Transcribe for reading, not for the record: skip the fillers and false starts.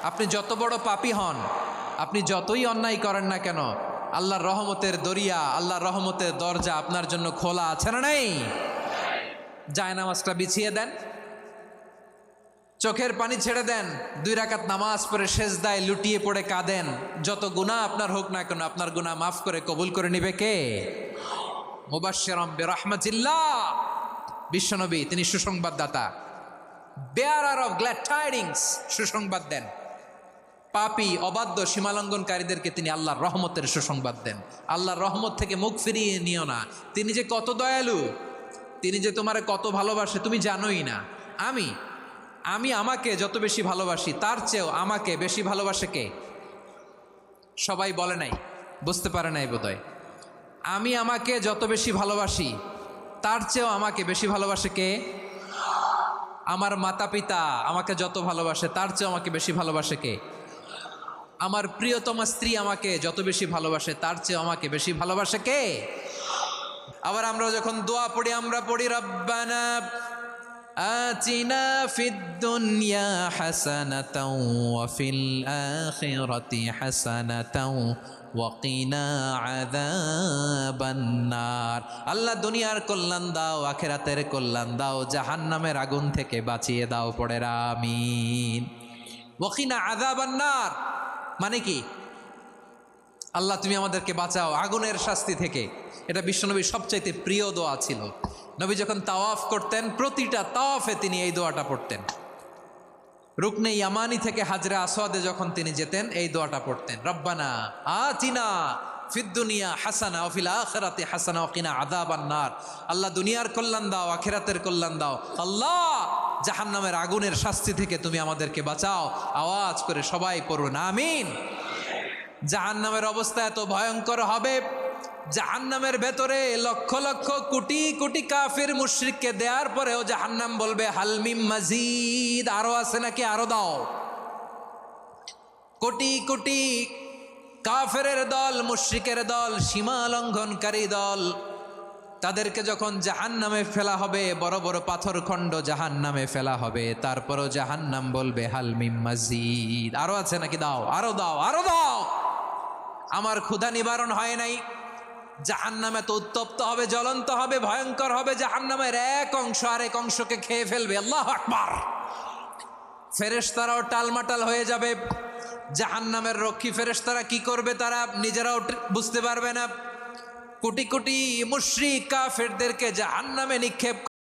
আপনি যত বড় পাপী হন, আপনি যতই অন্যায় করেন না কেন, আল্লাহর রহমতের দরিয়া, আল্লাহর রহমতের দরজা আপনার জন্য খোলা আছে না নেই? জায়নামাজটা বিছিয়ে দেন, চোখের পানি ছেড়ে দেন, 2 রাকাত নামাজ পড়ে সেজদায় লুটিয়ে পড়ে কাঁদেন। যত গুনাহ আপনার হোক না কেন, আপনার গুনাহ মাফ করে কবুল করে নিবে কে? মুবাশশিরাম বিরহমাতিল্লাহ, বিশ্বনবী তিনি সুসংবাদদাতা, বেয়ারার অফ গ্ল্যাড টাইডিংস, সুসংবাদ দেন। পাপী অবাধ্য সীমালঙ্ঘনকারীদেরকে তিনি আল্লাহর রহমতের সুসংবাদ দেন। আল্লাহর রহমত থেকে মুখ ফিরিয়ে নিও না। তিনি যে কত দয়ালু, তিনি যে তোমারে কত ভালোবাসে তুমি জানোই না। আমি আমাকে যত বেশি ভালোবাসি তার চেয়েও আমাকে বেশি ভালোবাসে কে? সবাই বলে নাই, বুঝতে পারে নাই বোধহয়। আমি আমাকে যত বেশি ভালোবাসি তার চেয়েও আমাকে বেশি ভালোবাসে কে? আমার মাতা পিতা আমাকে যত ভালোবাসে তার চেয়েও আমাকে বেশি ভালোবাসে কে? আমার প্রিয়তমা স্ত্রী আমাকে যত বেশি ভালোবাসে তার চেয়েও আমাকে বেশি ভালোবাসে কে? আবার আমরা যখন দোয়া পড়ি, আমরা পড়ি রব্বানা আতিনা ফিদ দুনিয়া হাসানাতাও ওয়া ফিল আখিরাতি হাসানাতাও ওয়া কিনা আযাবান নার। আল্লাহ দুনিয়ার কল্যাণ দাও, আখিরাতের কল্যাণ দাও, জাহান্নামের আগুন থেকে বাঁচিয়ে দাও। পড়ে আমিন। ওয়া কিনা আযাবান নার মানে কি? আল্লাহ তুমি আমাদেরকে বাঁচাও আগুনের শাস্তি থেকে। এটা বিশ্বনবীর সবচাইতে প্রিয় দোয়া ছিল। নবী যখন তাওয়াফ করতেন, প্রতিটা তাওয়াফে তিনি এই দোয়াটা পড়তেন। রুকনে ইয়ামানি থেকে হাজরে আসওয়াদে যখন তিনি যেতেন, এই দোয়াটা পড়তেন, রব্বানা আতিনা ফিদ দুনিয়া হাসানা ওয়া ফিল আখিরাতি হাসানা ওয়া কিনা আযাবান নার। আল্লাহ দুনিয়ার কল্যাণ দাও, আখিরাতের কল্যাণ দাও। আল্লাহ জাহান্নামের আগুনের শাস্তি থেকে তুমি আমাদেরকে বাঁচাও। আওয়াজ করে সবাই পড়ুন আমিন। জাহান্নামের অবস্থা এত ভয়ঙ্কর হবে, জাহান্নামের ভেতরে লক্ষ লক্ষ কোটি কোটি কাফির মুশরিককে দেওয়ার পরেও জাহান্নাম বলবে হালমিম মাজিদ, আরো আছে নাকি, আরো দাও। কোটি কোটি কাফেরের দল, মুশরিকের দল, সীমা লঙ্ঘনকারী দল, তাদেরকে যখন জাহান্নামে ফেলা হবে, বড় বড় পাথরখণ্ড জাহান্নামে ফেলা হবে, তারপরও জাহান্নাম বলবে হালমিম মাজিদ, আরো আছে নাকি, দাও, আরো দাও, আরো দাও। আমার ক্ষুধা নিবারণ হয় নাই। জাহান্নামে তো উত্তপ্ত হবে, জ্বলন্ত হবে, ভয়ঙ্কর হবে। জাহান্নামের এক অংশ আরেক অংশকে খেয়ে ফেলবে। আল্লাহু আকবার। ফেরেশতারাও টালমাটাল হয়ে যাবে। জাহান্নামের রক্ষী ফেরেশতারা কি করবে তারা নিজেরাও বুঝতে পারবে না। কোটি কোটি মুশরিক কাফেরদেরকে জাহান্নামে নিক্ষেপ